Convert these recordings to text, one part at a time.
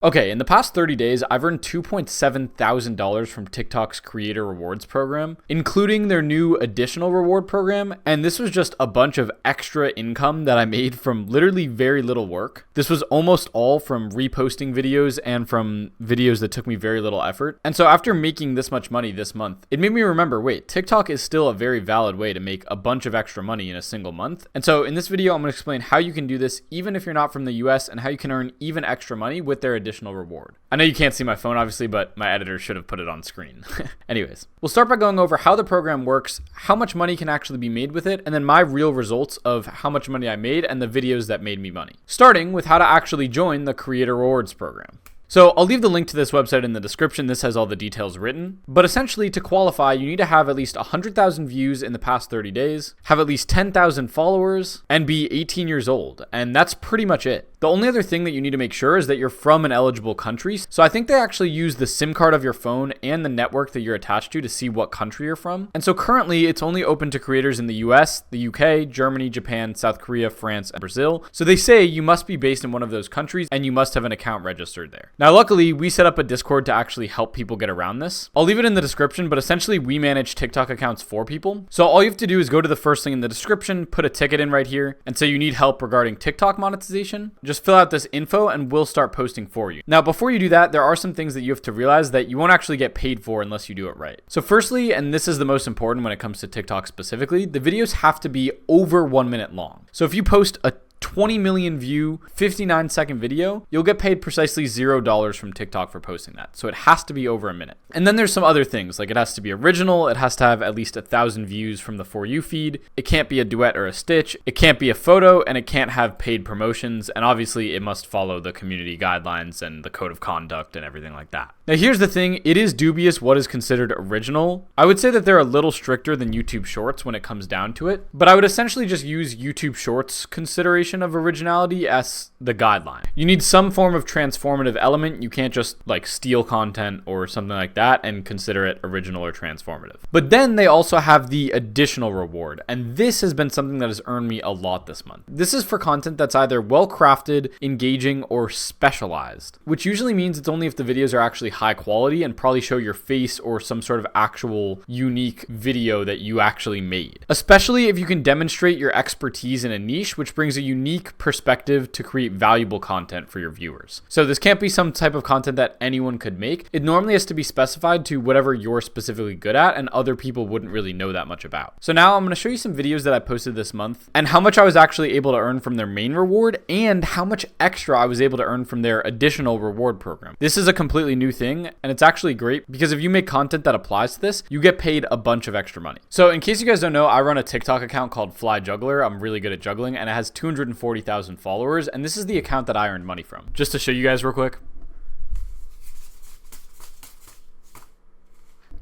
Okay, in the past 30 days, I've earned $2,700 from TikTok's Creator Rewards program, including their new additional reward program, and this was just a bunch of extra income that I made from literally very little work. This was almost all from reposting videos and from videos that took me very little effort. And so after making this much money this month, it made me remember, wait, TikTok is still a very valid way to make a bunch of extra money in a single month. And so in this video, I'm going to explain how you can do this even if you're not from the US and how you can earn even extra money with their additional reward. I know you can't see my phone obviously, but my editor should have put it on screen. Anyways, we'll start by going over how the program works, how much money can actually be made with it, and then my real results of how much money I made and the videos that made me money. Starting with how to actually join the Creator Rewards program. So I'll leave the link to this website in the description. This has all the details written. But essentially, to qualify, you need to have at least 100,000 views in the past 30 days, have at least 10,000 followers, and be 18 years old. And that's pretty much it. The only other thing that you need to make sure is that you're from an eligible country. So I think they actually use the SIM card of your phone and the network that you're attached to see what country you're from. And so currently, it's only open to creators in the US, the UK, Germany, Japan, South Korea, France, and Brazil. So they say you must be based in one of those countries and you must have an account registered there. Now, luckily, we set up a Discord to actually help people get around this. I'll leave it in the description, but essentially we manage TikTok accounts for people. So all you have to do is go to the first link in the description, put a ticket in right here, and say you need help regarding TikTok monetization. Just fill out this info and we'll start posting for you. Now, before you do that, there are some things that you have to realize that you won't actually get paid for unless you do it right. So firstly, and this is the most important when it comes to TikTok specifically, the videos have to be over 1 minute long. So if you post a 20 million view, 59-second video, you'll get paid precisely $0 from TikTok for posting that. So it has to be over a minute. And then there's some other things, like it has to be original, it has to have at least 1,000 views from the For You feed, it can't be a duet or a stitch, it can't be a photo, and it can't have paid promotions, and obviously it must follow the community guidelines and the code of conduct and everything like that. Now here's the thing, it is dubious what is considered original. I would say that they're a little stricter than YouTube Shorts when it comes down to it, but I would essentially just use YouTube Shorts consideration of originality as the guideline. You need some form of transformative element. You can't just like steal content or something like that and consider it original or transformative. But then they also have the additional reward, and this has been something that has earned me a lot this month. This is for content that's either well crafted, engaging, or specialized, which usually means it's only if the videos are actually high quality and probably show your face or some sort of actual unique video that you actually made. Especially if you can demonstrate your expertise in a niche, which brings a unique perspective to create valuable content for your viewers. So this can't be some type of content that anyone could make. It normally has to be specified to whatever you're specifically good at and other people wouldn't really know that much about. So now I'm going to show you some videos that I posted this month and how much I was actually able to earn from their main reward and how much extra I was able to earn from their additional reward program. This is a completely new thing and it's actually great because if you make content that applies to this, you get paid a bunch of extra money. So in case you guys don't know, I run a TikTok account called Fly Juggler. I'm really good at juggling and it has 240,000 followers, and this is the account that I earned money from. Just to show you guys real quick.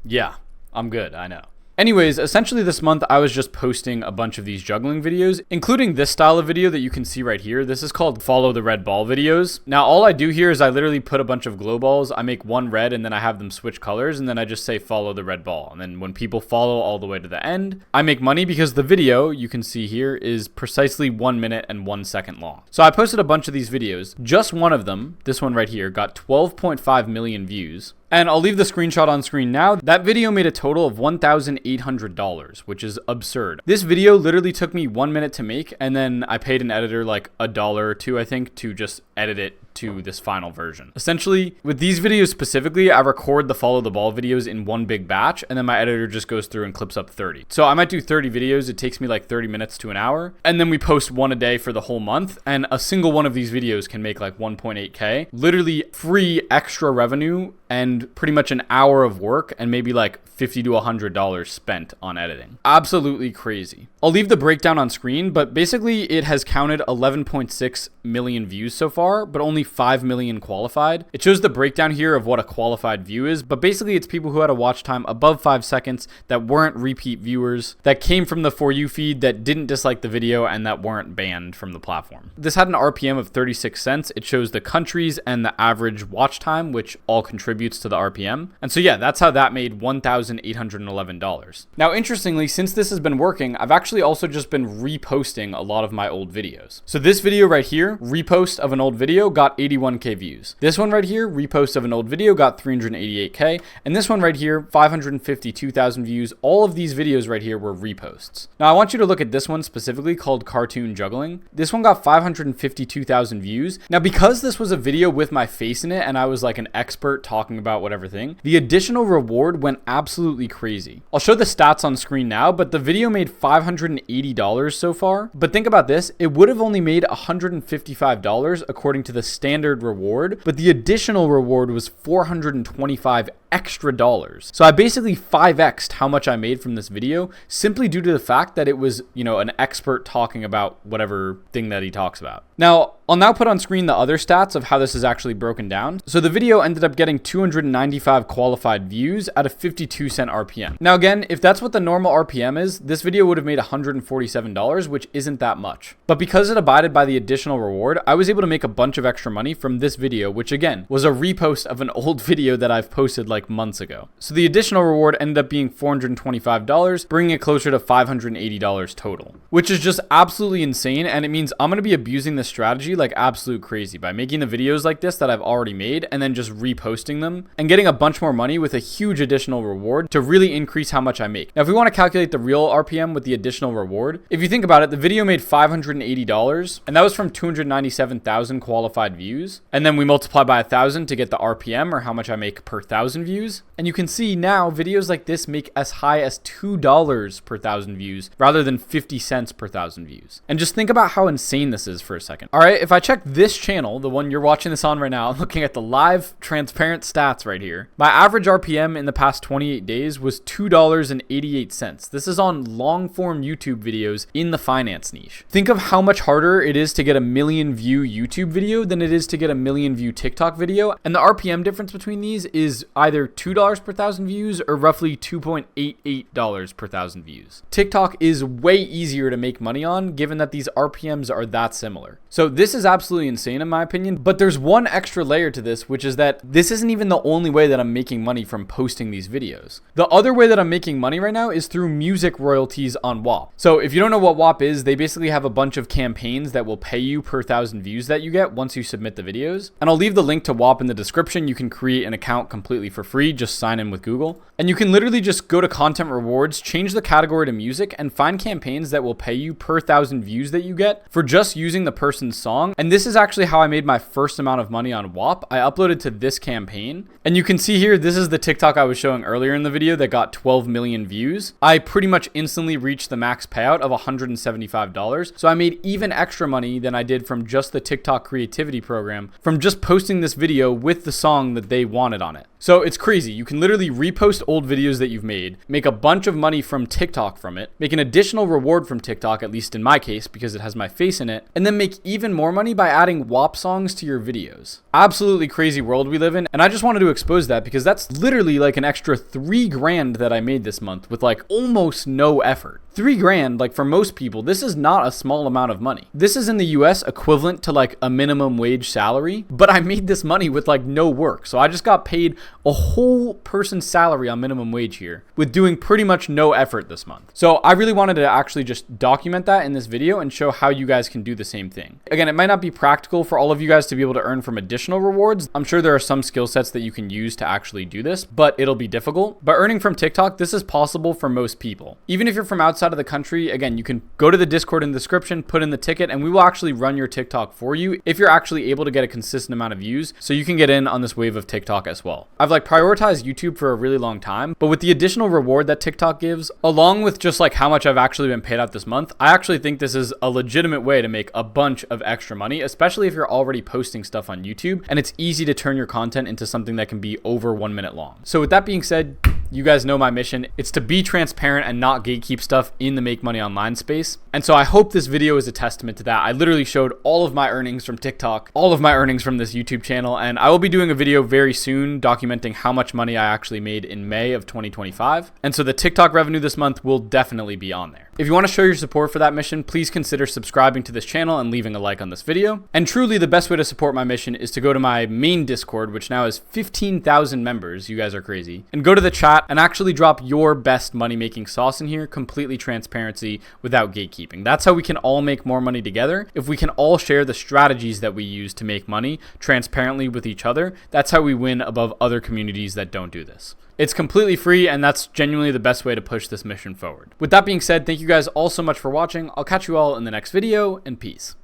Yeah, I'm good, I know. Anyways, essentially this month I was just posting a bunch of these juggling videos, including this style of video that you can see right here. This is called Follow the Red Ball videos. Now all I do here is I literally put a bunch of glow balls, I make one red and then I have them switch colors and then I just say follow the red ball. And then when people follow all the way to the end, I make money because the video you can see here is precisely 1 minute and 1 second long. So I posted a bunch of these videos. Just one of them, this one right here, got 12.5 million views. And I'll leave the screenshot on screen now. That video made a total of $1,800, which is absurd. This video literally took me 1 minute to make, and then I paid an editor like $1 or $2, I think, to just edit it to this final version. Essentially, with these videos specifically, I record the follow the ball videos in one big batch, and then my editor just goes through and clips up 30. So I might do 30 videos. It takes me like 30 minutes to an hour. And then we post one a day for the whole month. And a single one of these videos can make like 1.8K. Literally free extra revenue and pretty much an hour of work and maybe like $50 to $100 spent on editing. Absolutely crazy. I'll leave the breakdown on screen, but basically it has counted 11.6 million views so far, but only 5 million qualified. It shows the breakdown here of what a qualified view is, but basically it's people who had a watch time above 5 seconds that weren't repeat viewers, that came from the For You feed, that didn't dislike the video, and that weren't banned from the platform. This had an RPM of 36 cents. It shows the countries and the average watch time, which all contributes to the RPM. And so yeah, that's how that made $1,811. Now, interestingly, since this has been working, I've actually also just been reposting a lot of my old videos. So this video right here, repost of an old video, got 81k views. This one right here, repost of an old video, got 388k, and this one right here, 552,000 views. All of these videos right here were reposts. Now I want you to look at this one specifically called cartoon juggling. This one got 552,000 views. Now because this was a video with my face in it and I was like an expert talking about whatever thing, the additional reward went absolutely crazy. I'll show the stats on screen now, but the video made $580 so far. But think about this, it would have only made $155 according to the standard reward, but the additional reward was $425 extra dollars. So I basically 5x'd how much I made from this video simply due to the fact that it was, an expert talking about whatever thing that he talks about. Now, I'll now put on screen the other stats of how this is actually broken down. So the video ended up getting 295 qualified views at a 52-cent RPM. Now again, if that's what the normal RPM is, this video would have made $147, which isn't that much. But because it abided by the additional reward, I was able to make a bunch of extra money from this video, which again, was a repost of an old video that I've posted like months ago. So the additional reward ended up being $425, bringing it closer to $580 total, which is just absolutely insane. And it means I'm going to be abusing this strategy like absolute crazy by making the videos like this that I've already made and then just reposting them and getting a bunch more money with a huge additional reward to really increase how much I make. Now, if we want to calculate the real RPM with the additional reward, if you think about it, the video made $580 and that was from 297,000 qualified views. And then we multiply by 1,000 to get the RPM, or how much I make per 1,000 views. And you can see now videos like this make as high as $2 per 1,000 views rather than 50 cents per 1,000 views. And just think about how insane this is for a second. All right, if I check this channel, the one you're watching this on right now, I'm looking at the live transparent stats right here. My average RPM in the past 28 days was $2.88. This is on long form YouTube videos in the finance niche. Think of how much harder it is to get a million view YouTube video than it is to get a million view TikTok video. And the RPM difference between these is either $2 per 1,000 views or roughly $2.88 per 1,000 views. TikTok is way easier to make money on given that these RPMs are that similar. So this is absolutely insane in my opinion, but there's one extra layer to this, which is that this isn't even the only way that I'm making money from posting these videos. The other way that I'm making money right now is through music royalties on WAP. So if you don't know what WAP is, they basically have a bunch of campaigns that will pay you per 1,000 views that you get once you submit the videos. And I'll leave the link to WAP in the description. You can create an account completely for free, just sign in with Google. And you can literally just go to content rewards, change the category to music, and find campaigns that will pay you per 1,000 views that you get for just using the person's song. And this is actually how I made my first amount of money on WAP. I uploaded to this campaign, and you can see here, this is the TikTok I was showing earlier in the video that got 12 million views. I pretty much instantly reached the max payout of $175. So I made even extra money than I did from just the TikTok creativity program from just posting this video with the song that they wanted on it. So it's crazy. You can literally repost old videos that you've made, make a bunch of money from TikTok from it, make an additional reward from TikTok, at least in my case, because it has my face in it, and then make even more money by adding WAP songs to your videos. Absolutely crazy world we live in. And I just wanted to expose that because that's literally like an extra $3,000 that I made this month with like almost no effort. $3,000, like for most people, this is not a small amount of money. This is in the US equivalent to like a minimum wage salary, but I made this money with like no work. So I just got paid a whole person's salary on minimum wage here with doing pretty much no effort this month. So I really wanted to actually just document that in this video and show how you guys can do the same thing. Again, it might not be practical for all of you guys to be able to earn from additional rewards. I'm sure there are some skill sets that you can use to actually do this, but it'll be difficult. But earning from TikTok, this is possible for most people. Even if you're from outside of the country, again, you can go to the Discord in the description, put in the ticket, and we will actually run your TikTok for you if you're actually able to get a consistent amount of views, so you can get in on this wave of TikTok as well. I've like prioritized YouTube for a really long time, but with the additional reward that TikTok gives, along with just like how much I've actually been paid out this month, I actually think this is a legitimate way to make a bunch of extra money, especially if you're already posting stuff on YouTube and it's easy to turn your content into something that can be over 1 minute long. So with that being said, you guys know my mission. It's to be transparent and not gatekeep stuff in the make money online space. And so I hope this video is a testament to that. I literally showed all of my earnings from TikTok, all of my earnings from this YouTube channel, and I will be doing a video very soon documenting how much money I actually made in May of 2025. And so the TikTok revenue this month will definitely be on there. If you want to show your support for that mission, please consider subscribing to this channel and leaving a like on this video. And truly the best way to support my mission is to go to my main Discord, which now has 15,000 members. You guys are crazy. And go to the chat chat and actually drop your best money-making sauce in here, completely transparency without gatekeeping. That's how we can all make more money together. If we can all share the strategies that we use to make money transparently with each other, that's how we win above other communities that don't do this. It's completely free, and that's genuinely the best way to push this mission forward. With that being said, thank you guys all so much for watching. I'll catch you all in the next video, and peace.